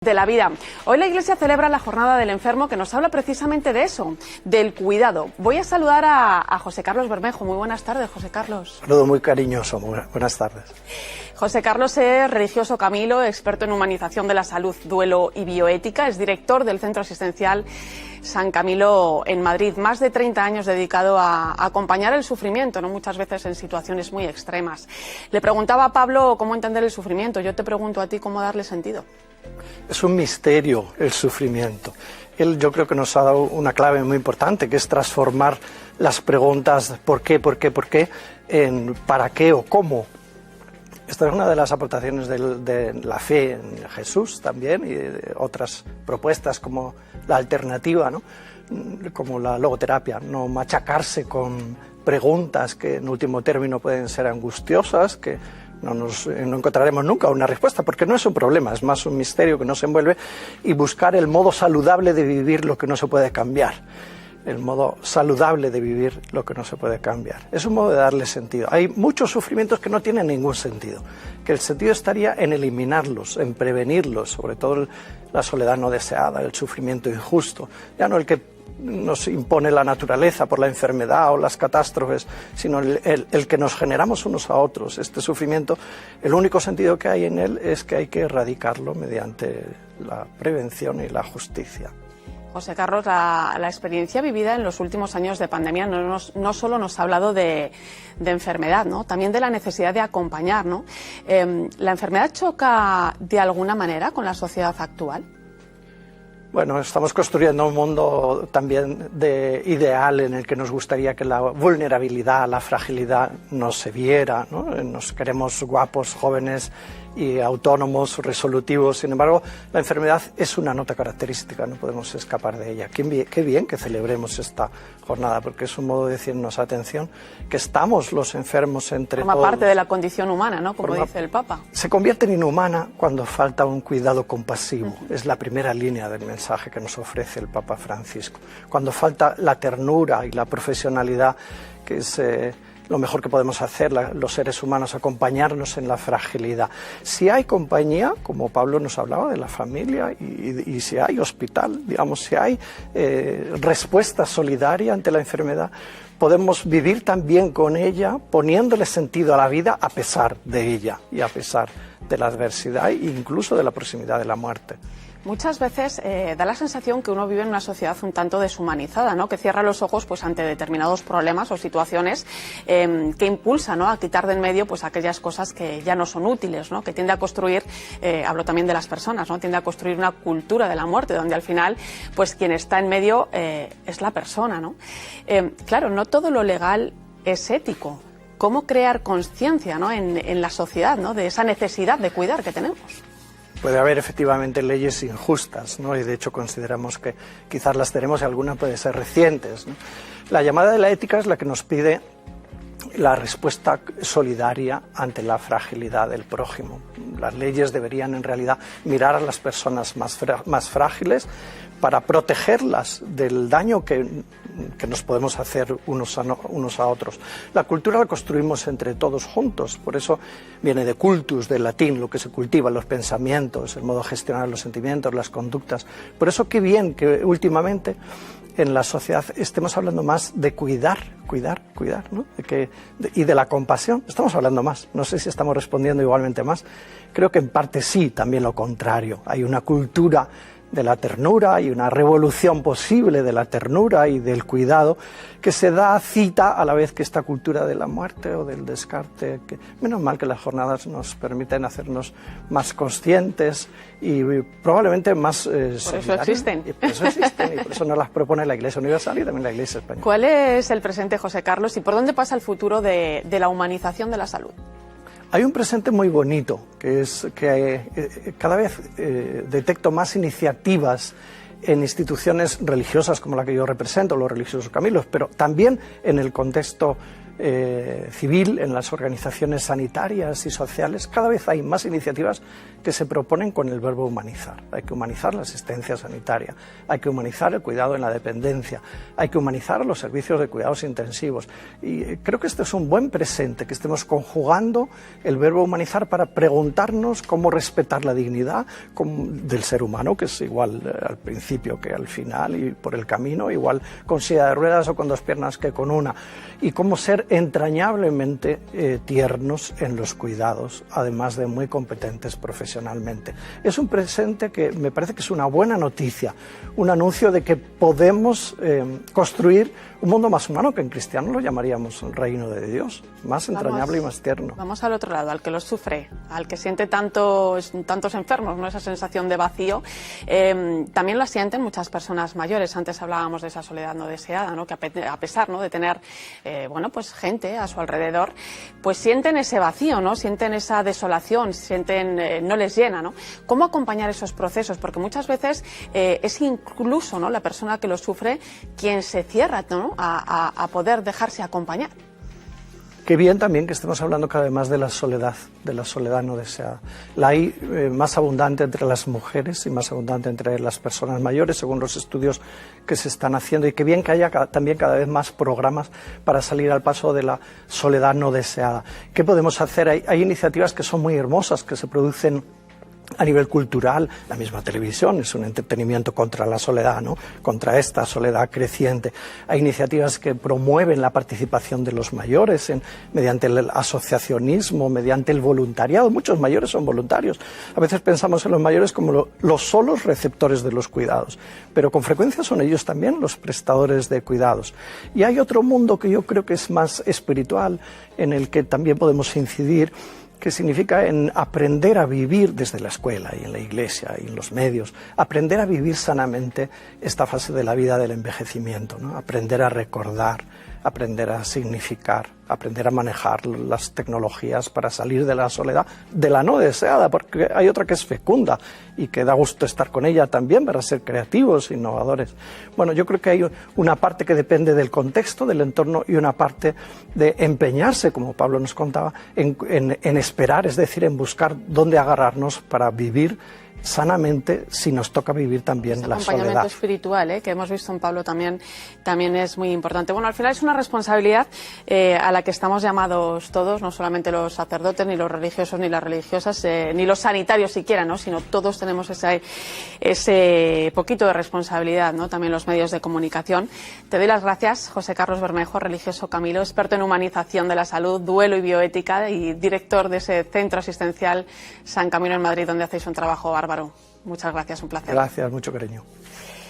De la vida. Hoy la Iglesia celebra la Jornada del Enfermo, que nos habla precisamente de eso, del cuidado. Voy a saludar a José Carlos Bermejo. Muy buenas tardes, José Carlos. Saludo muy cariñoso, buenas tardes. José Carlos es religioso Camilo, experto en humanización de la salud, duelo y bioética. Es director del Centro Asistencial San Camilo en Madrid. Más de 30 años dedicado a acompañar el sufrimiento, ¿no? Muchas veces en situaciones muy extremas. Le preguntaba a Pablo cómo entender el sufrimiento. Yo te pregunto a ti cómo darle sentido. Es un misterio el sufrimiento. Él yo creo que nos ha dado una clave muy importante, que es transformar las preguntas ¿por qué?, en ¿para qué?, o ¿cómo? Esta es una de las aportaciones de la fe en Jesús también, y de otras propuestas como la alternativa, ¿no? Como la logoterapia, no machacarse con preguntas que en último término pueden ser angustiosas, que no encontraremos nunca una respuesta, porque no es un problema, es más un misterio que nos envuelve, y buscar el modo saludable de vivir lo que no se puede cambiar. El modo saludable de vivir lo que no se puede cambiar. Es un modo de darle sentido. Hay muchos sufrimientos que no tienen ningún sentido, que el sentido estaría en eliminarlos, en prevenirlos, sobre todo la soledad no deseada, el sufrimiento injusto, ya no el que nos impone la naturaleza por la enfermedad o las catástrofes, sino el que nos generamos unos a otros. Este sufrimiento, el único sentido que hay en él es que hay que erradicarlo mediante la prevención y la justicia. José Carlos, la experiencia vivida en los últimos años de pandemia no solo nos ha hablado de enfermedad, ¿no? También de la necesidad de acompañar, ¿no? ¿La enfermedad choca de alguna manera con la sociedad actual? Bueno, estamos construyendo un mundo también ideal en el que nos gustaría que la vulnerabilidad, la fragilidad no se viera, ¿no? Nos queremos guapos, jóvenes y autónomos, resolutivos. Sin embargo, la enfermedad es una nota característica, no podemos escapar de ella. Qué bien que celebremos esta jornada, porque es un modo de decirnos, atención, que estamos los enfermos entre todos. Forma parte de la condición humana, ¿no? Como dice el Papa. Se convierte en inhumana cuando falta un cuidado compasivo. Es la primera línea del mensaje que nos ofrece el Papa Francisco. Cuando falta la ternura y la profesionalidad, que es lo mejor que podemos hacer los seres humanos, acompañarnos en la fragilidad. Si hay compañía, como Pablo nos hablaba de la familia, y si hay hospital, digamos, si hay respuesta solidaria ante la enfermedad, podemos vivir también con ella, poniéndole sentido a la vida a pesar de ella y a pesar de la adversidad e incluso de la proximidad de la muerte. Muchas veces da la sensación que uno vive en una sociedad un tanto deshumanizada, ¿no? Que cierra los ojos pues ante determinados problemas o situaciones que impulsa, ¿no? A quitar de en medio pues aquellas cosas que ya no son útiles, ¿no? Que tiende a construir, hablo también de las personas, ¿no? Tiende a construir una cultura de la muerte, donde al final pues quien está en medio es la persona, ¿no? Claro, no todo lo legal es ético. ¿Cómo crear conciencia, ¿no? en la sociedad, ¿no? De esa necesidad de cuidar que tenemos? Puede haber efectivamente leyes injustas, ¿no? Y de hecho consideramos que quizás las tenemos y algunas pueden ser recientes, ¿no? La llamada de la ética es la que nos pide la respuesta solidaria ante la fragilidad del prójimo. Las leyes deberían en realidad mirar a las personas más frágiles para protegerlas del daño que nos podemos hacer unos a otros. La cultura la construimos entre todos juntos, por eso viene de cultus, del latín, lo que se cultiva, los pensamientos, el modo de gestionar los sentimientos, las conductas. Por eso qué bien que últimamente en la sociedad estemos hablando más de cuidar, ¿no? Y de la compasión. Estamos hablando más. No sé si estamos respondiendo igualmente más. Creo que en parte sí, también lo contrario. Hay una cultura de la ternura y una revolución posible de la ternura y del cuidado que se da cita a la vez que esta cultura de la muerte o del descarte. Menos mal que las jornadas nos permiten hacernos más conscientes y probablemente más solidarios. Por eso existen. Y por eso existen, y por eso nos las propone la Iglesia Universal y también la Iglesia Española. ¿Cuál es el presente, José Carlos, y por dónde pasa el futuro de la humanización de la salud? Hay un presente muy bonito, que es que cada vez detecto más iniciativas en instituciones religiosas como la que yo represento, los religiosos Camilos, pero también en el contexto civil, en las organizaciones sanitarias y sociales, cada vez hay más iniciativas que se proponen con el verbo humanizar. Hay que humanizar la asistencia sanitaria, hay que humanizar el cuidado en la dependencia, hay que humanizar los servicios de cuidados intensivos. Y creo que este es un buen presente, que estemos conjugando el verbo humanizar para preguntarnos cómo respetar la dignidad del ser humano, que es igual al principio que al final y por el camino, igual con silla de ruedas o con dos piernas que con una, y cómo ser entrañablemente tiernos en los cuidados, además de muy competentes profesionalmente. Es un presente que me parece que es una buena noticia, un anuncio de que podemos construir un mundo más humano, que en cristiano lo llamaríamos el reino de Dios, más entrañable y más tierno. Vamos al otro lado, al que lo sufre, al que siente tantos enfermos, ¿no? Esa sensación de vacío. También la sienten muchas personas mayores. Antes hablábamos de esa soledad no deseada, ¿no? Que a pesar, ¿no?, de tener pues gente a su alrededor, pues sienten ese vacío, ¿no? Sienten esa desolación, sienten no les llena, ¿no? ¿Cómo acompañar esos procesos? Porque muchas veces es incluso, ¿no?, la persona que lo sufre quien se cierra, ¿no?, a poder dejarse acompañar. Qué bien también que estemos hablando cada vez más de la soledad no deseada. La hay más abundante entre las mujeres y más abundante entre las personas mayores, según los estudios que se están haciendo, y qué bien que haya también cada vez más programas para salir al paso de la soledad no deseada. ¿Qué podemos hacer? Hay iniciativas que son muy hermosas, que se producen a nivel cultural. La misma televisión es un entretenimiento contra la soledad, ¿no?, contra esta soledad creciente. Hay iniciativas que promueven la participación de los mayores mediante el asociacionismo, mediante el voluntariado. Muchos mayores son voluntarios. A veces pensamos en los mayores como los solos receptores de los cuidados, pero con frecuencia son ellos también los prestadores de cuidados. Y hay otro mundo que yo creo que es más espiritual, en el que también podemos incidir, que significa en aprender a vivir desde la escuela y en la iglesia y en los medios, aprender a vivir sanamente esta fase de la vida del envejecimiento, ¿no? Aprender a recordar, aprender a significar, aprender a manejar las tecnologías para salir de la soledad, de la no deseada, porque hay otra que es fecunda y que da gusto estar con ella también para ser creativos, innovadores. Bueno, yo creo que hay una parte que depende del contexto, del entorno, y una parte de empeñarse, como Pablo nos contaba, en esperar, es decir, en buscar dónde agarrarnos para vivir sanamente, si nos toca vivir también la soledad. El acompañamiento espiritual, que hemos visto en Pablo también es muy importante. Bueno, al final es una responsabilidad a la que estamos llamados todos, no solamente los sacerdotes, ni los religiosos, ni las religiosas, ni los sanitarios siquiera, ¿no?, sino todos tenemos ese poquito de responsabilidad, ¿no?, también los medios de comunicación. Te doy las gracias, José Carlos Bermejo, religioso Camilo, experto en humanización de la salud, duelo y bioética, y director de ese centro asistencial San Camilo en Madrid, donde hacéis un trabajo bárbaro. Muchas gracias, un placer. Gracias, mucho cariño.